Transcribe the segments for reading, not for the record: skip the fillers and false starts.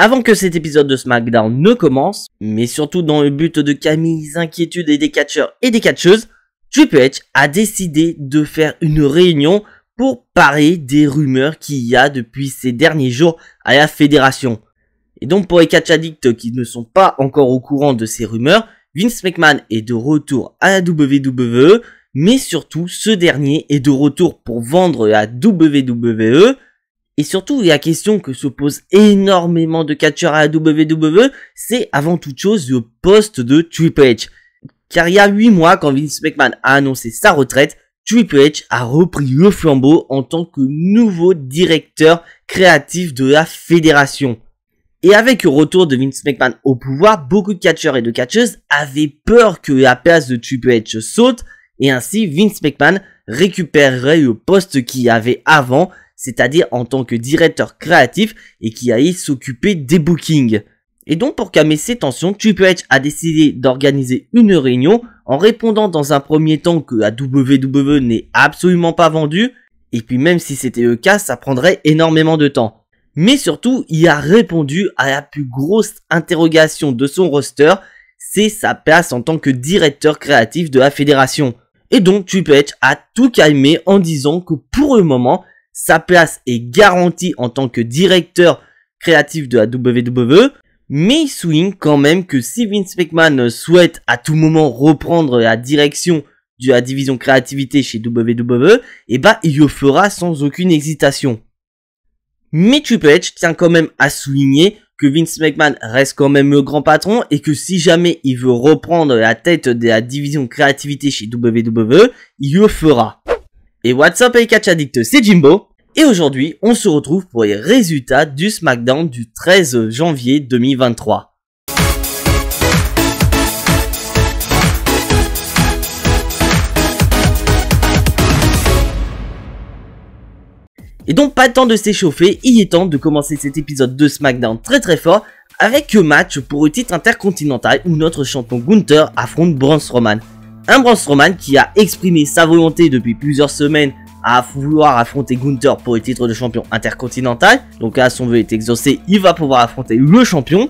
Avant que cet épisode de SmackDown ne commence, mais surtout dans le but de calmer les inquiétudes des catcheurs et des catcheuses, Triple H a décidé de faire une réunion pour parler des rumeurs qu'il y a depuis ces derniers jours à la fédération. Et donc pour les catch addicts qui ne sont pas encore au courant de ces rumeurs, Vince McMahon est de retour à la WWE, mais surtout ce dernier est de retour pour vendre la WWE. Et surtout, la question que se posent énormément de catcheurs à la WWE, c'est avant toute chose le poste de Triple H. Car il y a 8 mois, quand Vince McMahon a annoncé sa retraite, Triple H a repris le flambeau en tant que nouveau directeur créatif de la fédération. Et avec le retour de Vince McMahon au pouvoir, beaucoup de catcheurs et de catcheuses avaient peur que la place de Triple H saute, et ainsi Vince McMahon récupérerait le poste qu'il avait avant, c'est-à-dire en tant que directeur créatif et qui allait s'occuper des bookings. Et donc pour calmer ces tensions, Triple H a décidé d'organiser une réunion en répondant dans un premier temps que la WWE n'est absolument pas vendue, et puis même si c'était le cas, ça prendrait énormément de temps. Mais surtout, il a répondu à la plus grosse interrogation de son roster, c'est sa place en tant que directeur créatif de la fédération. Et donc Triple H a tout calmé en disant que pour le moment, sa place est garantie en tant que directeur créatif de la WWE, mais il souligne quand même que si Vince McMahon souhaite à tout moment reprendre la direction de la division créativité chez WWE, il le fera sans aucune hésitation. Mais Triple H tient quand même à souligner que Vince McMahon reste quand même le grand patron et que si jamais il veut reprendre la tête de la division créativité chez WWE, il le fera. Et what's up les catch addicts, c'est Jimbo, et aujourd'hui on se retrouve pour les résultats du SmackDown du 13 janvier 2023. Et donc pas le temps de s'échauffer, il est temps de commencer cet épisode de SmackDown très fort avec un match pour le titre intercontinental où notre champion Gunther affronte Braun Strowman. Un Braun Strowman qui a exprimé sa volonté depuis plusieurs semaines à vouloir affronter Gunther pour le titre de champion intercontinental. Donc là, son vœu est exaucé, il va pouvoir affronter le champion.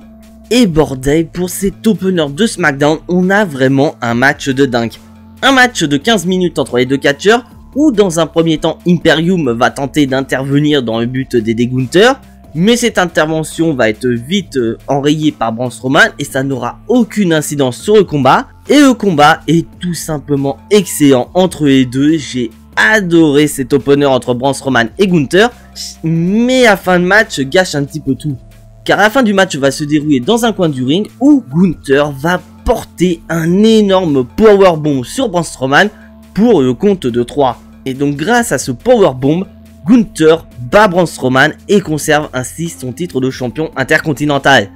Et bordel, pour cet opener de SmackDown, on a vraiment un match de dingue. Un match de 15 minutes entre les deux catcheurs, où dans un premier temps, Imperium va tenter d'intervenir dans le but d'aider Gunther. Mais cette intervention va être vite enrayée par Braun Strowman et ça n'aura aucune incidence sur le combat. Et le combat est tout simplement excellent entre les deux. J'ai adoré cet opener entre Braun Strowman et Gunther. Mais la fin de match gâche un petit peu tout. Car la fin du match va se dérouler dans un coin du ring où Gunther va porter un énorme powerbomb sur Braun Strowman pour le compte de 3. Et donc grâce à ce powerbomb, Gunther bat Braun Strowman et conserve ainsi son titre de champion intercontinental.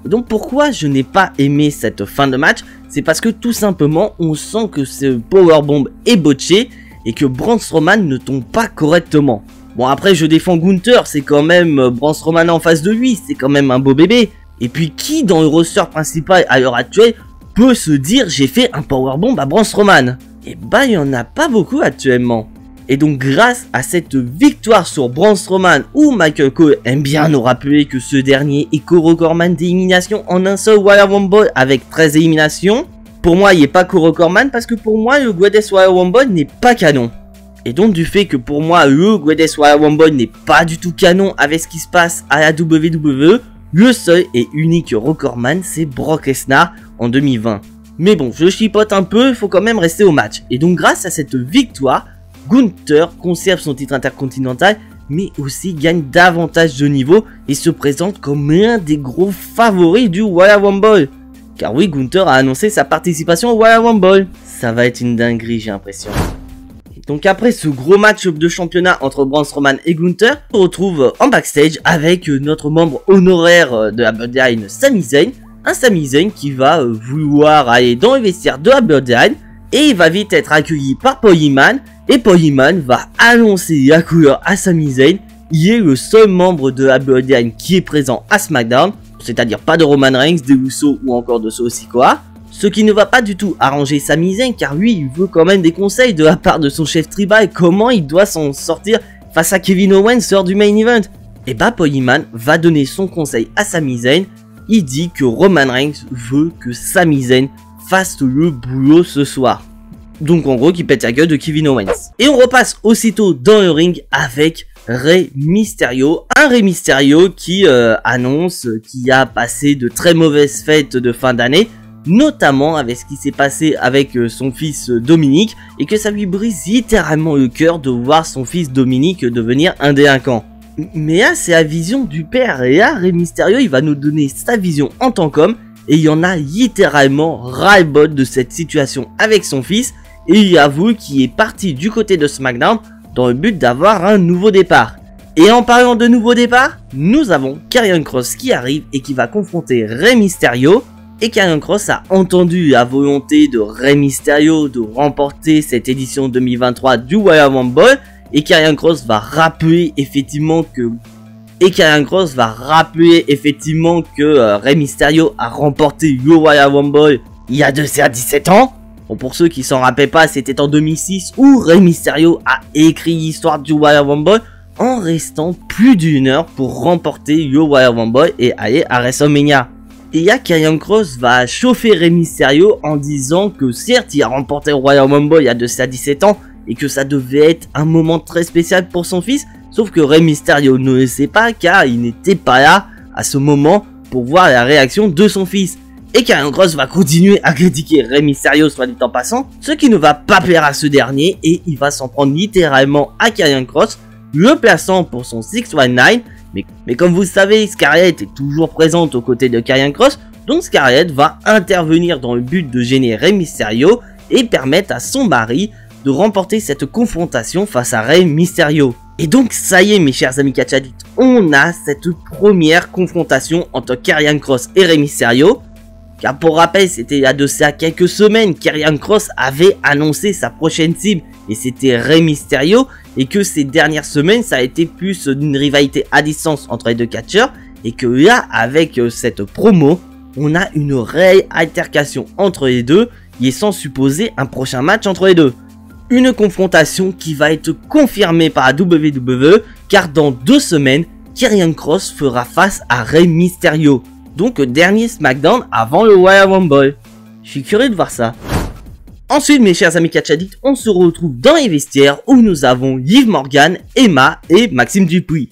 Et donc pourquoi je n'ai pas aimé cette fin de match, c'est parce que tout simplement on sent que ce powerbomb est botché et que Braun Strowman ne tombe pas correctement. Bon après je défends Gunther, c'est quand même Braun Strowman en face de lui, c'est quand même un beau bébé. Et puis qui dans le roster principal à l'heure actuelle peut se dire j'ai fait un powerbomb à Braun Strowman? Et il y en a pas beaucoup actuellement. Et donc grâce à cette victoire sur Braun Strowman où Michael Cole aime bien nous rappeler que ce dernier est co-recordman d'élimination en un seul Royal Rumble avec 13 éliminations. Pour moi il n'est pas co-recordman parce que pour moi le Greatest Royal Rumble n'est pas canon. Et donc du fait que pour moi le Greatest Royal Rumble n'est pas du tout canon avec ce qui se passe à la WWE, le seul et unique recordman c'est Brock Lesnar en 2020. Mais bon je chipote un peu, il faut quand même rester au match. Et donc grâce à cette victoire, Gunther conserve son titre intercontinental mais aussi gagne davantage de niveau et se présente comme l'un des gros favoris du Royal Rumble. Car oui, Gunther a annoncé sa participation au Royal Rumble. Ça va être une dinguerie, j'ai l'impression. Donc après ce gros match de championnat entre Braun Strowman et Gunther, on se retrouve en backstage avec notre membre honoraire de la Bloodline, Sami Zayn. Un Sami Zayn qui va vouloir aller dans le vestiaire de la Bloodline et il va vite être accueilli par Paul Heyman. Et Paul Heyman va annoncer la couleur à Sami Zayn. Il est le seul membre de la Bloodline qui est présent à SmackDown, c'est-à-dire pas de Roman Reigns, des Usos ou encore de Solo Sikoa. Ce qui ne va pas du tout arranger Sami Zayn car lui il veut quand même des conseils de la part de son chef tribal comment il doit s'en sortir face à Kevin Owens lors du main event. Et bah Paul Heyman va donner son conseil à Sami Zayn. Il dit que Roman Reigns veut que Sami Zayn fasse le boulot ce soir. Donc en gros qu'il pète la gueule de Kevin Owens. Et on repasse aussitôt dans le ring avec Rey Mysterio. Un Rey Mysterio qui annonce qu'il a passé de très mauvaises fêtes de fin d'année, notamment avec ce qui s'est passé avec son fils Dominic, et que ça lui brise littéralement le cœur de voir son fils Dominic devenir un délinquant. Mais là c'est la vision du père, et là Rey Mysterio il va nous donner sa vision en tant qu'homme, et il y en a littéralement ras-le-bol de cette situation avec son fils, et il avoue qu'il est parti du côté de SmackDown dans le but d'avoir un nouveau départ. Et en parlant de nouveau départ, nous avons Karrion Kross qui arrive et qui va confronter Rey Mysterio. Et Karrion Kross a entendu la volonté de Rey Mysterio de remporter cette édition 2023 du Royal Rumble. Et Karrion Kross va rappeler effectivement que Rey Mysterio a remporté le Royal Rumble il y a de ça 17 ans. Bon, pour ceux qui s'en rappellent pas, c'était en 2006 où Rey Mysterio a écrit l'histoire du Royal Rumble en restant plus d'une heure pour remporter le Royal Rumble et aller à WrestleMania. Et là, Karrion Kross va chauffer Rey Mysterio en disant que certes il a remporté le Royal Rumble il y a de ça 17 ans et que ça devait être un moment très spécial pour son fils, sauf que Rey Mysterio ne le sait pas car il n'était pas là à ce moment pour voir la réaction de son fils. Et Karrion Kross va continuer à critiquer Rey Mysterio soit dit en passant, ce qui ne va pas plaire à ce dernier et il va s'en prendre littéralement à Karrion Kross, le plaçant pour son 619. Mais comme vous le savez, Scarlett est toujours présente aux côtés de Karrion Kross, donc Scarlett va intervenir dans le but de gêner Rey Mysterio et permettre à son mari de remporter cette confrontation face à Rey Mysterio. Et donc ça y est mes chers amis catch addicts, on a cette première confrontation entre Karrion Kross et Rey Mysterio. Car pour rappel, c'était il y a de ça quelques semaines, Karrion Kross avait annoncé sa prochaine cible et c'était Rey Mysterio, et que ces dernières semaines ça a été plus d'une rivalité à distance entre les deux catcheurs, et que là avec cette promo on a une réelle altercation entre les deux, et sans supposer un prochain match entre les deux. Une confrontation qui va être confirmée par la WWE car dans 2 semaines Karrion Kross fera face à Rey Mysterio. Donc dernier SmackDown avant le Royal Rumble. Je suis curieux de voir ça. Ensuite mes chers amis catch addicts, on se retrouve dans les vestiaires où nous avons Liv Morgan, Emma et Maxime Dupuis.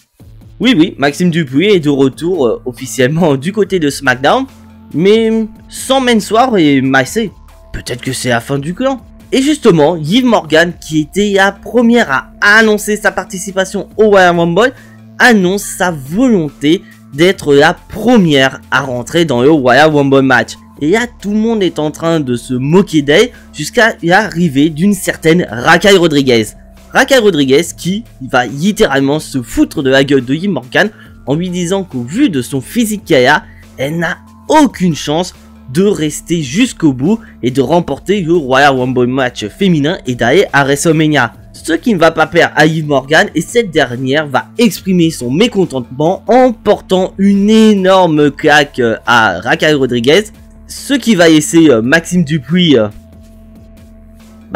Oui, Maxime Dupuis est de retour officiellement du côté de SmackDown, mais sans Mansoor et Massey. Peut-être que c'est la fin du clan. Et justement, Liv Morgan, qui était la première à annoncer sa participation au Royal Rumble, annonce sa volonté d'être la première à rentrer dans le Royal Rumble match. Et là, tout le monde est en train de se moquer d'elle jusqu'à l'arrivée d'une certaine Raquel Rodriguez. Raquel Rodriguez qui va littéralement se foutre de la gueule de Liv Morgan en lui disant qu'au vu de son physique qu'elle a, elle n'a aucune chance de rester jusqu'au bout et de remporter le Royal Rumble match féminin et d'aller à WrestleMania. Ce qui ne va pas plaire à Liv Morgan, et cette dernière va exprimer son mécontentement en portant une énorme claque à Raquel Rodriguez, ce qui va laisser Maxime Dupuis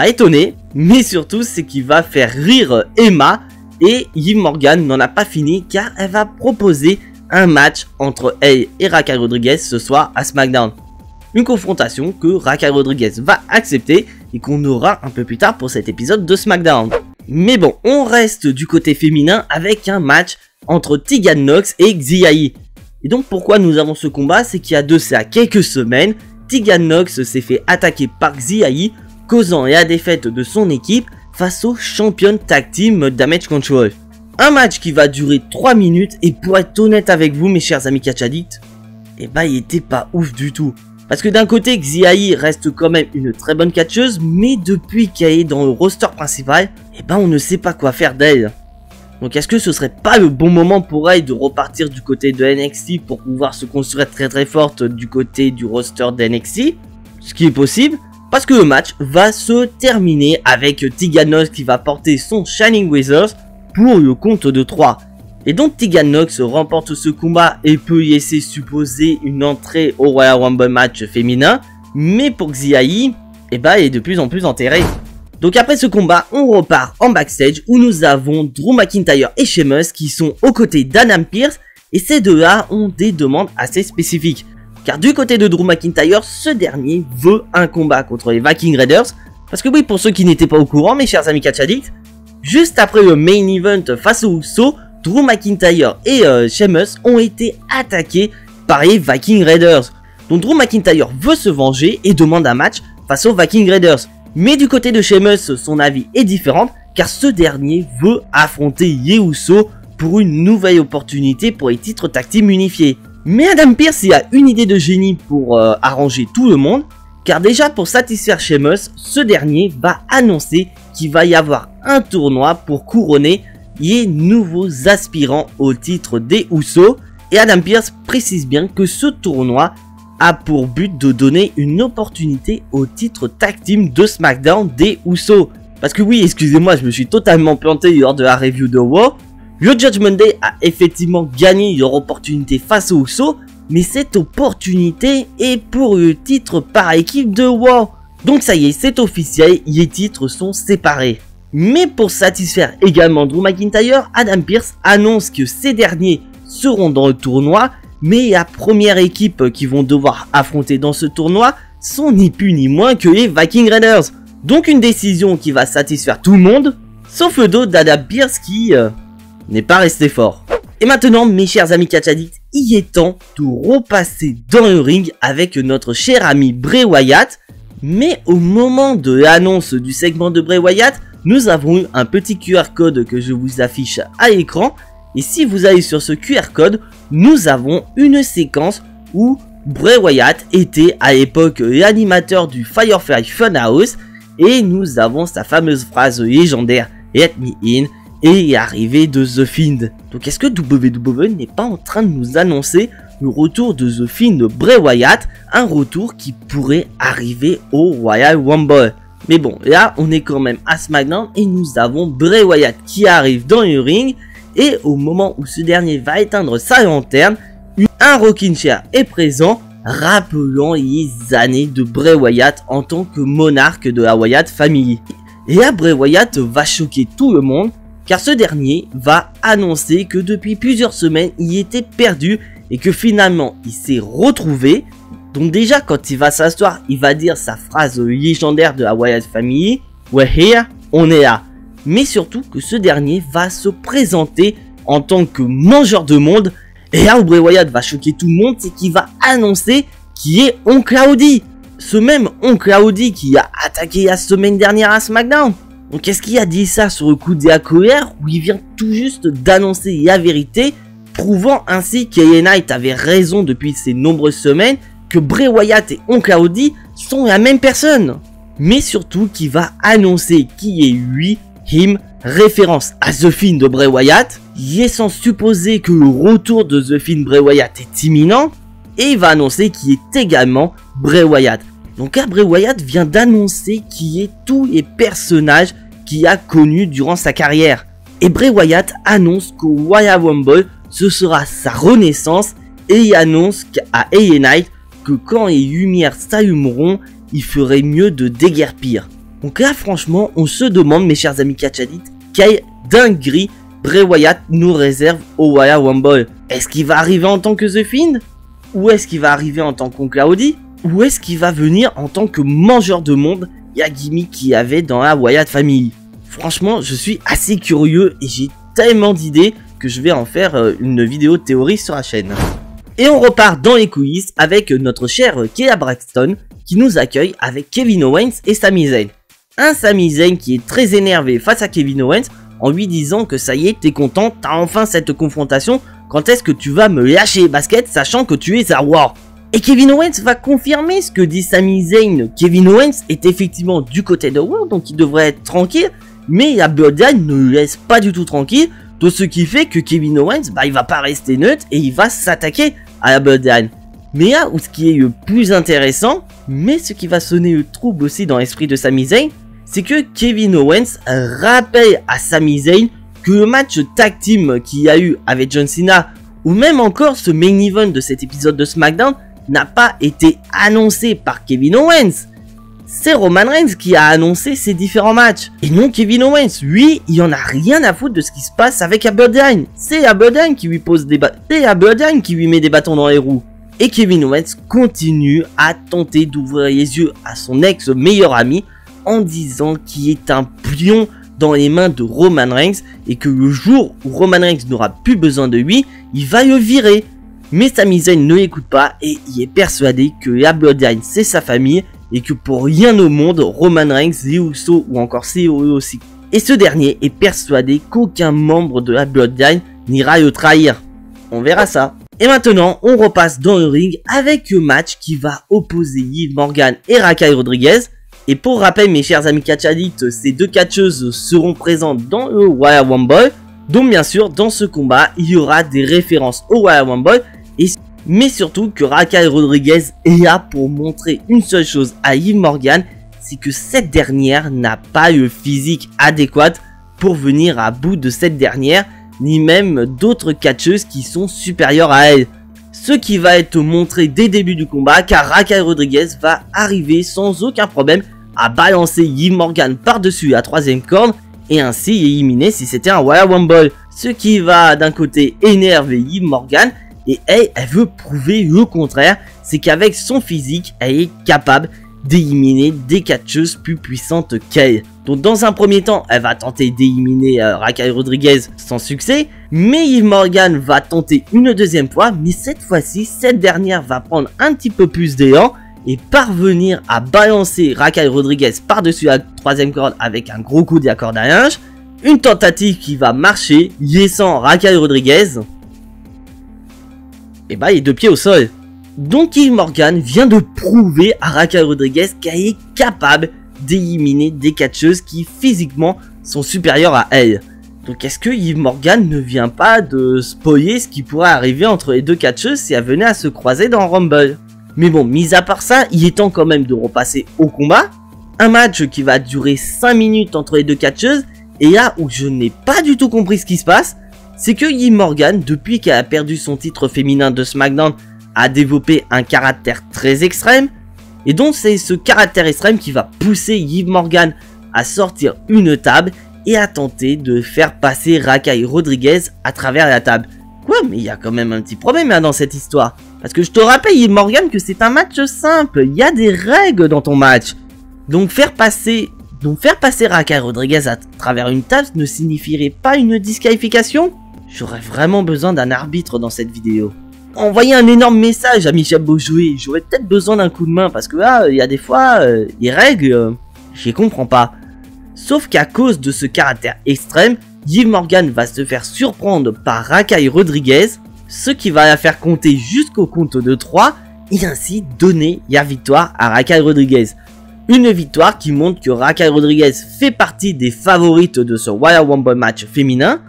étonné, mais surtout c'est qui va faire rire Emma, et Liv Morgan n'en a pas fini car elle va proposer un match entre elle et Raquel Rodriguez ce soir à SmackDown. Une confrontation que Raquel Rodriguez va accepter et qu'on aura un peu plus tard pour cet épisode de SmackDown. Mais bon, on reste du côté féminin avec un match entre Tegan Nox et Xia Li. Et donc pourquoi nous avons ce combat, c'est qu'il y a de ça quelques semaines, Tegan Nox s'est fait attaquer par Xia Li, causant la défaite de son équipe face au champion tag team Damage Control. Un match qui va durer 3 minutes et pour être honnête avec vous mes chers amis catch addicts, il était pas ouf du tout. Parce que d'un côté, Xia Li reste quand même une très bonne catcheuse, mais depuis qu'elle est dans le roster principal, on ne sait pas quoi faire d'elle. Donc est-ce que ce serait pas le bon moment pour elle de repartir du côté de NXT pour pouvoir se construire très forte du côté du roster de NXT? Ce qui est possible, parce que le match va se terminer avec Tegan Nox qui va porter son Shining Wizards pour le compte de 3. Et donc Tegan Nox remporte ce combat et peut laisser supposer une entrée au Royal Rumble match féminin. Mais pour Xia Li, elle est de plus en plus enterrée. Donc après ce combat, on repart en backstage où nous avons Drew McIntyre et Sheamus qui sont aux côtés d'Adam Pearce, et ces deux-là ont des demandes assez spécifiques. Car du côté de Drew McIntyre, ce dernier veut un combat contre les Viking Raiders. Parce que oui, pour ceux qui n'étaient pas au courant, mes chers amis catch addicts, juste après le main event face aux Usos, Drew McIntyre et Sheamus ont été attaqués par les Viking Raiders. Donc Drew McIntyre veut se venger et demande un match face aux Viking Raiders. Mais du côté de Sheamus, son avis est différent car ce dernier veut affronter les Usos pour une nouvelle opportunité pour les titres tag team unifiés. Mais Adam Pearce a une idée de génie pour arranger tout le monde, car déjà pour satisfaire Sheamus, ce dernier va annoncer qu'il va y avoir un tournoi pour couronner les nouveaux aspirants au titre des Usos, et Adam Pearce précise bien que ce tournoi a pour but de donner une opportunité au titre tag team de SmackDown des Usos. Parce que oui, excusez-moi, je me suis totalement planté lors de la review de Raw. Le Judgment Day a effectivement gagné leur opportunité face aux Usos, mais cette opportunité est pour le titre par équipe de Raw. Donc ça y est, c'est officiel, les titres sont séparés. Mais pour satisfaire également Drew McIntyre, Adam Pearce annonce que ces derniers seront dans le tournoi, mais la première équipe qu'ils vont devoir affronter dans ce tournoi sont ni plus ni moins que les Viking Raiders. Donc une décision qui va satisfaire tout le monde, sauf le dos d'Adam Pearce qui n'est pas resté fort. Et maintenant, mes chers amis catch addicts, il est temps de repasser dans le ring avec notre cher ami Bray Wyatt. Mais au moment de l'annonce du segment de Bray Wyatt, nous avons eu un petit QR code que je vous affiche à l'écran. Et si vous allez sur ce QR code, nous avons une séquence où Bray Wyatt était à l'époque l'animateur du Firefly Funhouse. Et nous avons sa fameuse phrase légendaire « Let me in » et l'arrivée de The Fiend. Donc est-ce que WWE n'est pas en train de nous annoncer le retour de The Fiend de Bray Wyatt, un retour qui pourrait arriver au Royal Rumble? Mais bon, là on est quand même à SmackDown et nous avons Bray Wyatt qui arrive dans le ring, et au moment où ce dernier va éteindre sa lanterne, un rocking chair est présent, rappelant les années de Bray Wyatt en tant que monarque de la Wyatt Family. Et là Bray Wyatt va choquer tout le monde, car ce dernier va annoncer que depuis plusieurs semaines il était perdu et que finalement il s'est retrouvé. Donc déjà quand il va s'asseoir, il va dire sa phrase légendaire de la Wyatt Family, we're here, on est là. Mais surtout que ce dernier va se présenter en tant que mangeur de monde. Et là où Bray Wyatt va choquer tout le monde, c'est qu'il va annoncer qui est Oncle Howdy. Ce même Oncle Howdy qui a attaqué la semaine dernière à SmackDown. Donc qu'est-ce qu'il a dit ça sur le coup de la colère, où il vient tout juste d'annoncer la vérité, prouvant ainsi qu'AJ Knight avait raison depuis ces nombreuses semaines, que Bray Wyatt et Oncle Howdy sont la même personne. Mais surtout qu'il va annoncer qui est lui, him, référence à The Fiend de Bray Wyatt, laissant supposer que le retour de The Fiend Bray Wyatt est imminent, et il va annoncer qui est également Bray Wyatt. Donc là, Bray Wyatt vient d'annoncer qui est tous les personnages qu'il a connus durant sa carrière. Et Bray Wyatt annonce qu'au Royal Rumble, ce sera sa renaissance, et il annonce à AJ Knight que quand les lumières s'allumeront, il ferait mieux de déguerpir. Donc là, franchement, on se demande, mes chers amis catch addicts, quelle dinguerie Bray Wyatt nous réserve au Royal Rumble. Est-ce qu'il va arriver en tant que The Fiend? Ou est-ce qu'il va arriver en tant qu'Oncle Howdy? Ou est-ce qu'il va venir en tant que mangeur de monde, la gimmick qu'il y avait dans la Wyatt Family? Franchement, je suis assez curieux et j'ai tellement d'idées que je vais en faire une vidéo de théorie sur la chaîne. Et on repart dans les coulisses avec notre cher Kayla Braxton qui nous accueille avec Kevin Owens et Sami Zayn. Un Sami Zayn qui est très énervé face à Kevin Owens en lui disant que ça y est, t'es content, t'as enfin cette confrontation, quand est-ce que tu vas me lâcher les baskets sachant que tu es à War? Et Kevin Owens va confirmer ce que dit Sami Zayn. Kevin Owens est effectivement du côté de War, donc il devrait être tranquille, mais la Bloodline ne le laisse pas du tout tranquille, tout ce qui fait que Kevin Owens, il va pas rester neutre et il va s'attaquer à la Bloodline. Mais là où ce qui est le plus intéressant, mais ce qui va sonner le trouble aussi dans l'esprit de Sami Zayn, c'est que Kevin Owens rappelle à Sami Zayn que le match tag team qu'il y a eu avec John Cena, ou même encore ce main event de cet épisode de SmackDown, n'a pas été annoncé par Kevin Owens. c'est Roman Reigns qui a annoncé ces différents matchs. Et non Kevin Owens, lui, il en a rien à foutre de ce qui se passe avec Aberdeen. C'est Aberdeen qui lui pose des c'est Aberdeen qui lui met des bâtons dans les roues. Et Kevin Owens continue à tenter d'ouvrir les yeux à son ex-meilleur ami en disant qu'il est un pion dans les mains de Roman Reigns et que le jour où Roman Reigns n'aura plus besoin de lui, il va le virer. Mais Sami Zayn ne l'écoute pas et il est persuadé que Aberdeen c'est sa famille et que pour rien au monde, Roman Reigns, les Usos ou encore CEO aussi. Et ce dernier est persuadé qu'aucun membre de la Bloodline n'ira le trahir. On verra ça. Et maintenant, on repasse dans le ring avec le match qui va opposer Liv Morgan et Raquel Rodriguez. Et pour rappel, mes chers amis catch addicts, ces deux catcheuses seront présentes dans le Royal Rumble. Donc bien sûr, dans ce combat, il y aura des références au Royal Rumble. Mais surtout que Raquel Rodriguez est là pour montrer une seule chose à Liv Morgan, c'est que cette dernière n'a pas le physique adéquat pour venir à bout de cette dernière, ni même d'autres catcheuses qui sont supérieures à elle. Ce qui va être montré dès le début du combat, car Raquel Rodriguez va arriver sans aucun problème à balancer Liv Morgan par-dessus la troisième corde et ainsi éliminer si c'était un Royal Rumble. Ce qui va d'un côté énerver Liv Morgan. Et elle veut prouver le contraire, c'est qu'avec son physique, elle est capable d'éliminer des catcheuses plus puissantes qu'elle. Donc dans un premier temps, elle va tenter d'éliminer Raquel Rodriguez sans succès, mais Liv Morgan va tenter une deuxième fois, mais cette fois-ci, cette dernière va prendre un petit peu plus d'élan et parvenir à balancer Raquel Rodriguez par-dessus la troisième corde avec un gros coup de la corde à linge. Une tentative qui va marcher, laissant Raquel Rodriguez et bah il est de pied au sol. Donc Liv Morgan vient de prouver à Raquel Rodriguez qu'elle est capable d'éliminer des catcheuses qui physiquement sont supérieures à elle. Donc est-ce que Liv Morgan ne vient pas de spoiler ce qui pourrait arriver entre les deux catcheuses si elles venaient à se croiser dans Rumble? Mais bon, mis à part ça, il est temps quand même de repasser au combat. Un match qui va durer 5 minutes entre les deux catcheuses. Et là où je n'ai pas du tout compris ce qui se passe, c'est que Liv Morgan, depuis qu'elle a perdu son titre féminin de SmackDown, a développé un caractère très extrême. Et donc c'est ce caractère extrême qui va pousser Liv Morgan à sortir une table et à tenter de faire passer Raquel Rodriguez à travers la table. Quoi, mais il y a quand même un petit problème hein, dans cette histoire. Parce que je te rappelle Liv Morgan que c'est un match simple, il y a des règles dans ton match. Donc faire passer Raquel Rodriguez à travers une table ne signifierait pas une disqualification? J'aurais vraiment besoin d'un arbitre dans cette vidéo. Envoyer un énorme message à Michel Beaujouet, j'aurais peut-être besoin d'un coup de main parce que là, il y a des fois, les règles, je les comprends pas. Sauf qu'à cause de ce caractère extrême, Liv Morgan va se faire surprendre par Raquel Rodriguez, ce qui va la faire compter jusqu'au compte de 3 et ainsi donner la victoire à Raquel Rodriguez. Une victoire qui montre que Raquel Rodriguez fait partie des favorites de ce Royal Rumble match féminin,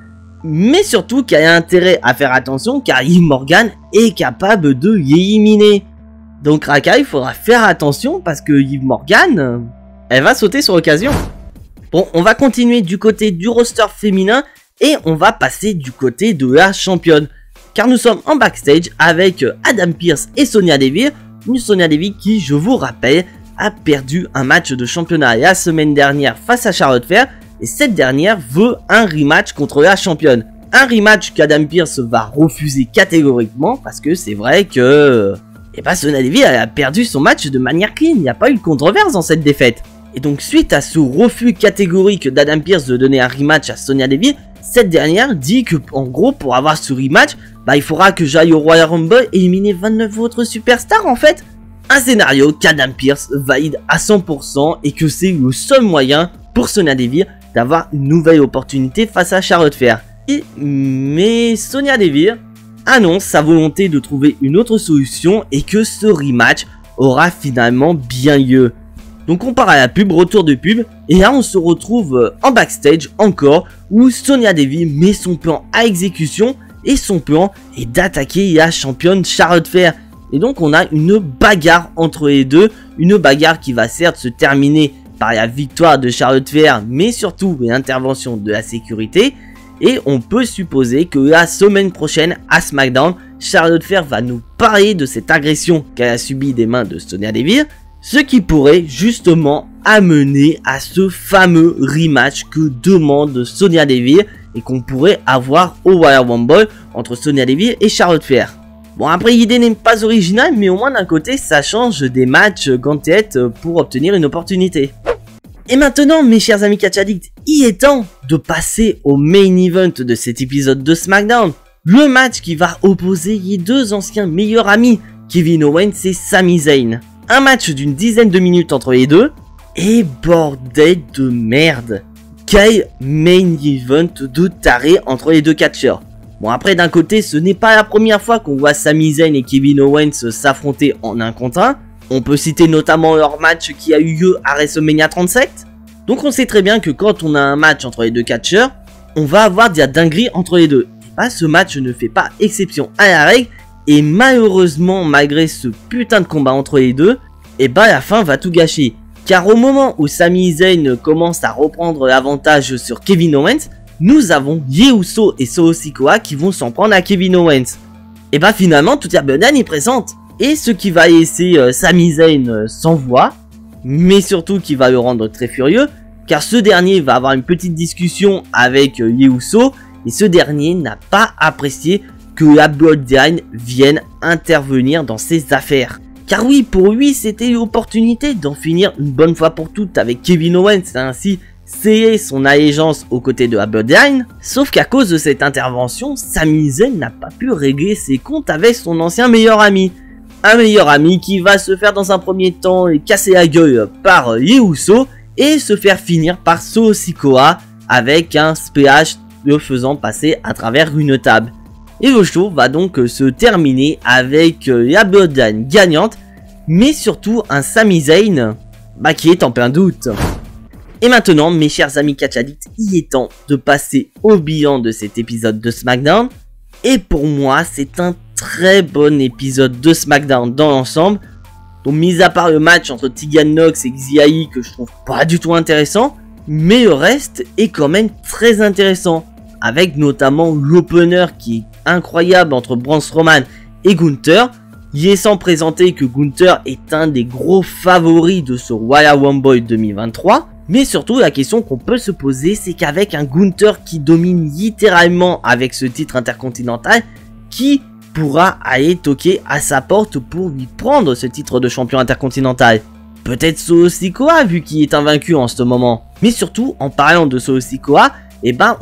mais surtout qu'elle a intérêt à faire attention car Liv Morgan est capable de l'éliminer. Donc Raquel, il faudra faire attention parce que Liv Morgan, elle va sauter sur l'occasion. Bon, on va continuer du côté du roster féminin et on va passer du côté de la championne. Car nous sommes en backstage avec Adam Pearce et Sonya Deville. Une Sonya Deville qui, je vous rappelle, a perdu un match de championnat la semaine dernière face à Charlotte Flair. Et cette dernière veut un rematch contre la championne. Un rematch qu'Adam Pearce va refuser catégoriquement parce que c'est vrai que Sonya Deville a perdu son match de manière clean. Il n'y a pas eu de controverse dans cette défaite. Et donc suite à ce refus catégorique d'Adam Pearce de donner un rematch à Sonya Deville, cette dernière dit que en gros pour avoir ce rematch, il faudra que j'aille au Royal Rumble et éliminer 29 autres superstars en fait. Un scénario qu'Adam Pearce valide à 100% et que c'est le seul moyen pour Sonya Deville d'avoir une nouvelle opportunité face à Charlotte Flair. Mais Sonya Deville annonce sa volonté de trouver une autre solution et que ce rematch aura finalement bien lieu. Donc on part à la pub, retour de pub, et là on se retrouve en backstage encore où Sonya Deville met son plan à exécution et son plan est d'attaquer la championne Charlotte Flair. Et donc on a une bagarre entre les deux, une bagarre qui va certes se terminer par la victoire de Charlotte Flair, mais surtout l'intervention de la sécurité. Et on peut supposer que la semaine prochaine à SmackDown, Charlotte Flair va nous parler de cette agression qu'elle a subie des mains de Sonya Deville. Ce qui pourrait justement amener à ce fameux rematch que demande Sonya Deville et qu'on pourrait avoir au Royal Rumble entre Sonya Deville et Charlotte Flair. Bon, après l'idée n'est pas originale, mais au moins d'un côté ça change des matchs gants-tête pour obtenir une opportunité. Et maintenant mes chers amis catch addicts, il est temps de passer au main event de cet épisode de SmackDown. Le match qui va opposer les deux anciens meilleurs amis, Kevin Owens et Sami Zayn. Un match d'une dizaine de minutes entre les deux. Et bordel de merde, quel main event de taré entre les deux catcheurs. Bon après d'un côté ce n'est pas la première fois qu'on voit Sami Zayn et Kevin Owens s'affronter en 1 contre 1. On peut citer notamment leur match qui a eu lieu à WrestleMania 37. Donc on sait très bien que quand on a un match entre les deux catcheurs, on va avoir de la dinguerie entre les deux. Et bah ce match ne fait pas exception à la règle. Et malheureusement malgré ce putain de combat entre les deux, et bah la fin va tout gâcher. Car au moment où Sami Zayn commence à reprendre l'avantage sur Kevin Owens, nous avons Jey Uso et Solo Sikoa qui vont s'en prendre à Kevin Owens. Et bah finalement toute la bedaine est présente. Et ce qui va laisser Sami Zayn sans voix, mais surtout qui va le rendre très furieux, car ce dernier va avoir une petite discussion avec Jey Uso, et ce dernier n'a pas apprécié que la Bloodline vienne intervenir dans ses affaires. Car oui, pour lui, c'était l'opportunité d'en finir une bonne fois pour toutes avec Kevin Owens et ainsi sceller son allégeance aux côtés de la Bloodline. Sauf qu'à cause de cette intervention, Sami Zayn n'a pas pu régler ses comptes avec son ancien meilleur ami. Un meilleur ami qui va se faire dans un premier temps casser la gueule par Jey Uso et se faire finir par Solo Sikoa avec un splash le faisant passer à travers une table. Et le show va donc se terminer avec la Bloodline gagnante, mais surtout un Sami Zayn qui est en plein doute. Et maintenant, mes chers amis catch addicts, il est temps de passer au bilan de cet épisode de SmackDown. Et pour moi, c'est un très bon épisode de SmackDown dans l'ensemble. Donc, mis à part le match entre Tegan Nox et Xia que je trouve pas du tout intéressant, mais le reste est quand même très intéressant. Avec notamment l'opener qui est incroyable entre Braun Strowman et Gunther, laissant présenter que Gunther est un des gros favoris de ce Royal Rumble 2023. Mais surtout la question qu'on peut se poser, c'est qu'avec un Gunther qui domine littéralement avec ce titre intercontinental, qui pourra aller toquer à sa porte pour lui prendre ce titre de champion intercontinental? Peut-être Solo Sikoa vu qu'il est invaincu en ce moment. Mais surtout en parlant de Solo Sikoa,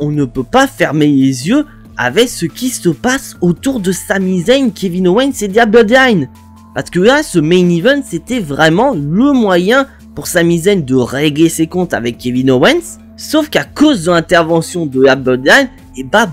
on ne peut pas fermer les yeux avec ce qui se passe autour de Sami Zayn, Kevin Owens et The Bloodline. Parce que là, ce main event, c'était vraiment le moyen pour Sami Zayn de régler ses comptes avec Kevin Owens. Sauf qu'à cause de l'intervention de la Bloodline,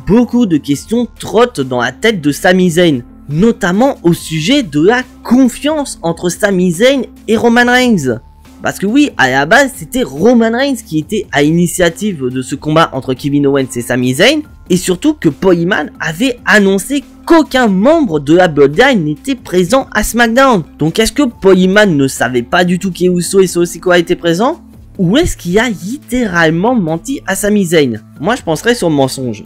beaucoup de questions trottent dans la tête de Sami Zayn. Notamment au sujet de la confiance entre Sami Zayn et Roman Reigns. Parce que oui, à la base, c'était Roman Reigns qui était à l'initiative de ce combat entre Kevin Owens et Sami Zayn. Et surtout que Paul Heyman avait annoncé qu'aucun membre de la Bloodline n'était présent à SmackDown. Donc est-ce que Paul Heyman ne savait pas du tout que Jey Uso et Solo Sikoa étaient présents? Ou est-ce qu'il a littéralement menti à Sami Zayn? Moi je penserais sur le mensonge.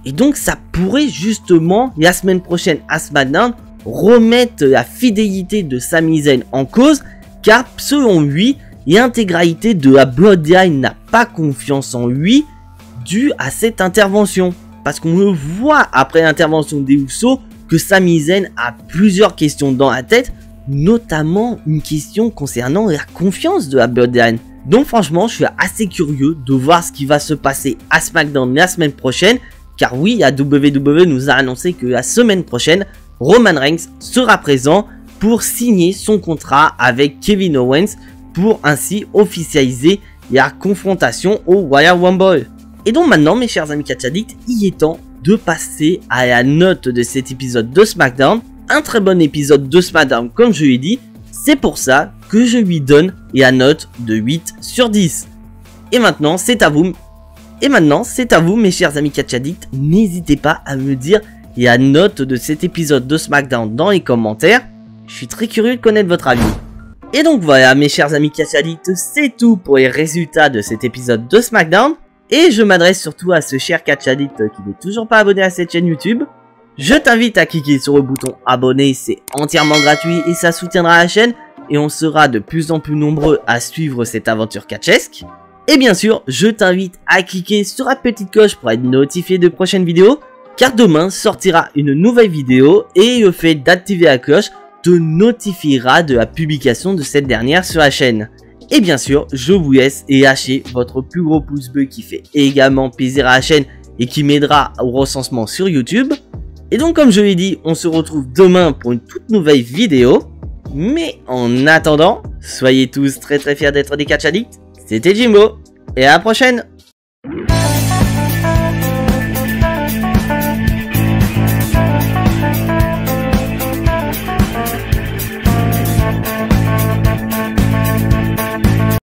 Et donc ça pourrait justement, la semaine prochaine à SmackDown, remettre la fidélité de Sami Zayn en cause. Car selon lui, l'intégralité de la Bloodline n'a pas confiance en lui dû à cette intervention. Parce qu'on le voit après l'intervention des Usos que Sami Zayn a plusieurs questions dans la tête, notamment une question concernant la confiance de la Bloodline. Donc franchement, je suis assez curieux de voir ce qui va se passer à SmackDown la semaine prochaine. Car oui, la WWE nous a annoncé que la semaine prochaine, Roman Reigns sera présent pour signer son contrat avec Kevin Owens pour ainsi officialiser la confrontation au Royal Rumble. Et donc maintenant mes chers amis catch addicts, il est temps de passer à la note de cet épisode de SmackDown. Un très bon épisode de SmackDown comme je l'ai dit, c'est pour ça que je lui donne la note de 8 sur 10. Et maintenant c'est à vous. Mes chers amis catch addicts, n'hésitez pas à me dire la note de cet épisode de SmackDown dans les commentaires. Je suis très curieux de connaître votre avis. Et donc voilà mes chers amis catch addicts, c'est tout pour les résultats de cet épisode de SmackDown. Et je m'adresse surtout à ce cher catch addict qui n'est toujours pas abonné à cette chaîne YouTube. Je t'invite à cliquer sur le bouton abonner, c'est entièrement gratuit et ça soutiendra la chaîne. et on sera de plus en plus nombreux à suivre cette aventure catchesque. Et bien sûr, je t'invite à cliquer sur la petite cloche pour être notifié de prochaines vidéos, car demain sortira une nouvelle vidéo et le fait d'activer la cloche te notifiera de la publication de cette dernière sur la chaîne. Et bien sûr, je vous laisse lâcher votre plus gros pouce bleu qui fait également plaisir à la chaîne et qui m'aidera au recensement sur YouTube. Et donc comme je l'ai dit, on se retrouve demain pour une toute nouvelle vidéo. Mais en attendant, soyez tous très fiers d'être des catch addicts. C'était Jimbo, et à la prochaine!